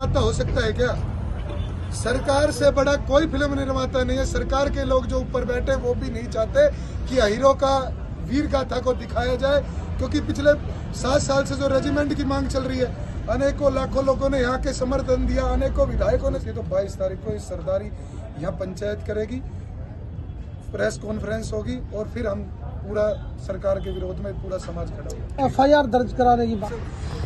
निर्माता हो सकता है क्या? सरकार से बड़ा कोई फिल्म निर्माता नहीं है। सरकार के लोग जो ऊपर बैठे वो भी नहीं चाहते कि हीरो का वीर गाथा को दिखाया जाए, क्योंकि पिछले 7 साल से जो रेजिमेंट की मांग चल रही है, अनेकों लाखों लोगों ने यहाँ के समर्थन दिया, अनेकों विधायकों ने। तो 22 तारीख को इस सरदारी यहाँ पंचायत करेगी, प्रेस कॉन्फ्रेंस होगी और फिर हम पूरा सरकार के विरोध में पूरा समाज खड़ा होगा। FIR दर्ज कराने की बात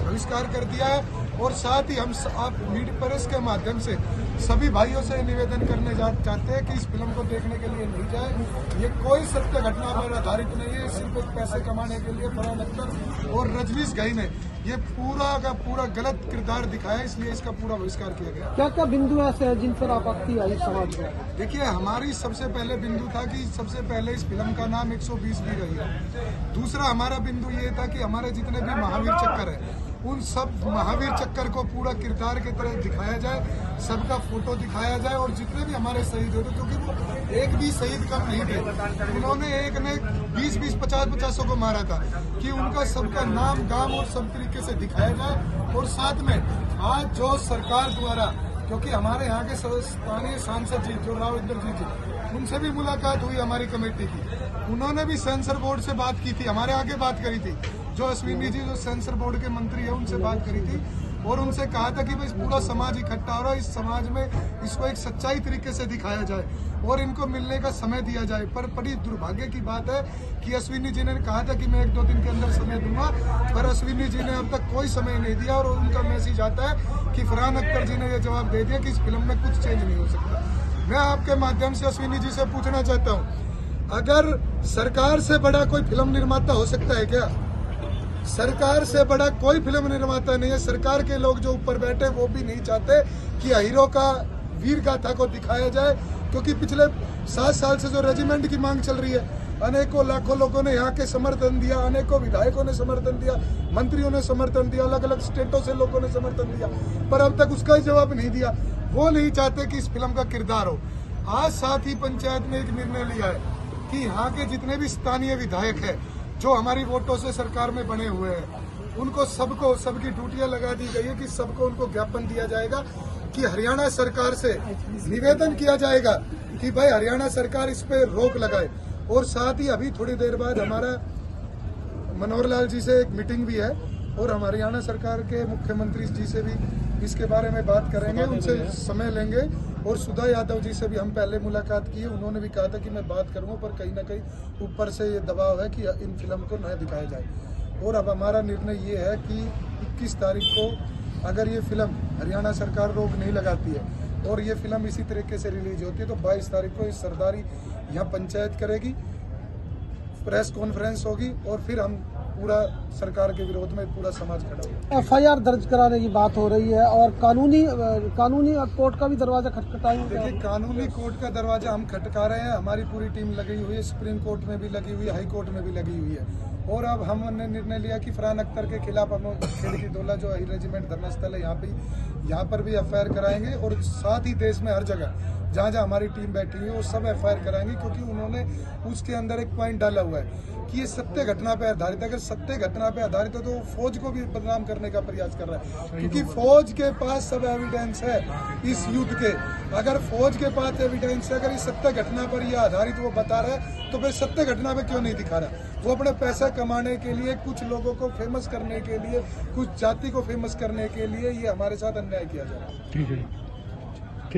बहिष्कार कर दिया है और साथ ही हम आप मीडिया प्रेस के माध्यम से सभी भाइयों से निवेदन करने चाहते हैं कि इस फिल्म को देखने के लिए नहीं जाए। ये कोई सत्य घटना पर आधारित नहीं है, सिर्फ एक पैसे कमाने के लिए फरहान अख्तर और रजनीश घई ने ये पूरा का पूरा गलत किरदार दिखाया, इसलिए इसका पूरा बहिष्कार किया गया। क्या क्या बिंदु ऐसे हैं जिन पर आपत्ति आई समाज में? देखिए, हमारी सबसे पहले बिंदु था कि सबसे पहले इस फिल्म का नाम 120 भी रही है। दूसरा हमारा बिंदु ये था कि हमारे जितने भी महावीर चक्कर है, उन सब महावीर चक्कर को पूरा किरदार की तरह दिखाया जाए, सबका फोटो दिखाया जाए और जितने भी हमारे शहीद हुए थे, क्योंकि वो एक भी शहीद कम नहीं थे, उन्होंने एक ने 20-20, 50-50 को मारा था, कि उनका सबका नाम गांव और सब तरीके से दिखाया जाए। और साथ में आज जो सरकार द्वारा, क्योंकि हमारे यहाँ के स्थानीय सांसद जी जो राव इंद्रजीत जी, उनसे भी मुलाकात हुई हमारी कमेटी की, उन्होंने भी सेंसर बोर्ड से बात की थी, हमारे आगे बात करी थी। जो अश्विनी जी जो सेंसर बोर्ड के मंत्री है, उनसे बात करी थी और उनसे कहा था कि भाई पूरा समाज इकट्ठा हो रहा है, इस समाज में इसको एक सच्चाई तरीके से दिखाया जाए और इनको मिलने का समय दिया जाए। पर बड़ी दुर्भाग्य की बात है कि अश्विनी जी ने कहा था कि मैं 1-2 दिन के अंदर समय दूंगा, पर अश्विनी जी ने अब तक कोई समय नहीं दिया और उनका मैसेज आता है कि फरहान अख्तर जी ने यह जवाब दे दिया कि इस फिल्म में कुछ चेंज नहीं हो सकता। मैं आपके माध्यम से अश्विनी जी से पूछना चाहता हूँ, अगर सरकार से बड़ा कोई फिल्म निर्माता हो सकता है क्या? सरकार से बड़ा कोई फिल्म निर्माता नहीं है। सरकार के लोग जो ऊपर बैठे वो भी नहीं चाहते कि हीरो का वीर गाथा को दिखाया जाए, क्योंकि पिछले 7 साल से जो रेजिमेंट की मांग चल रही है, अनेकों लाखों लोगों ने यहाँ के समर्थन दिया, अनेकों विधायकों ने समर्थन दिया, मंत्रियों ने समर्थन दिया, अलग अलग स्टेटों से लोगों ने समर्थन दिया, पर अब तक उसका ही जवाब नहीं दिया। वो नहीं चाहते कि इस फिल्म का किरदार हो। आज साथ ही पंचायत ने एक निर्णय लिया है कि यहाँ के जितने भी स्थानीय विधायक है जो हमारी वोटों से सरकार में बने हुए हैं, उनको सबकी ड्यूटियां लगा दी गई है कि सबको उनको ज्ञापन दिया जाएगा कि हरियाणा सरकार से निवेदन किया जाएगा कि भाई हरियाणा सरकार इस पे रोक लगाए। और साथ ही अभी थोड़ी देर बाद हमारा मनोहर लाल जी से एक मीटिंग भी है और हम हरियाणा सरकार के मुख्यमंत्री जी से भी इसके बारे में बात करेंगे, उनसे समय लेंगे। और सुधा यादव जी से भी हम पहले मुलाकात की है, उन्होंने भी कहा था कि मैं बात करूंगा, पर कहीं ना कहीं ऊपर से ये दबाव है कि इन फिल्म को न दिखाया जाए। और अब हमारा निर्णय ये है कि 21 तारीख को अगर ये फिल्म हरियाणा सरकार रोक नहीं लगाती है और ये फिल्म इसी तरीके से रिलीज होती है, तो 22 तारीख को इस सरदारी यहाँ पंचायत करेगी, प्रेस कॉन्फ्रेंस होगी और फिर हम पूरा सरकार के विरोध में पूरा समाज खड़ा होगा। FIR दर्ज कराने की बात हो रही है और कानूनी कोर्ट का भी दरवाजा खटखटाएंगे। देखिए, कानूनी कोर्ट का दरवाजा हम खटका रहे हैं, हमारी पूरी टीम लगी हुई है, सुप्रीम कोर्ट में भी लगी हुई है, हाई कोर्ट में भी लगी हुई है। और अब हमने निर्णय लिया कि फरहान अख्तर के खिलाफ हम खिड़की डोला जो रेजिमेंट धरना स्थल है यहाँ पर भी FIR कराएंगे और साथ ही देश में हर जगह जहाँ जहाँ हमारी टीम बैठी हुई है वो सब FIR कराएंगे, क्योंकि उन्होंने उसके अंदर एक पॉइंट डाला हुआ है कि ये सत्य घटना पे आधारित है। अगर सत्य घटना पे आधारित है तो फौज को भी बदनाम करने का प्रयास कर रहा है, क्योंकि फौज के पास सब एविडेंस है इस युद्ध के। अगर फौज के पास एविडेंस है, अगर इस सत्य घटना पर ये आधारित वो बता रहा है, तो फिर सत्य घटना पे क्यों नहीं दिखा रहा? वो अपने पैसा कमाने के लिए, कुछ लोगों को फेमस करने के लिए, कुछ जाति को फेमस करने के लिए ये हमारे साथ अन्याय किया जा रहा है। ठीक है।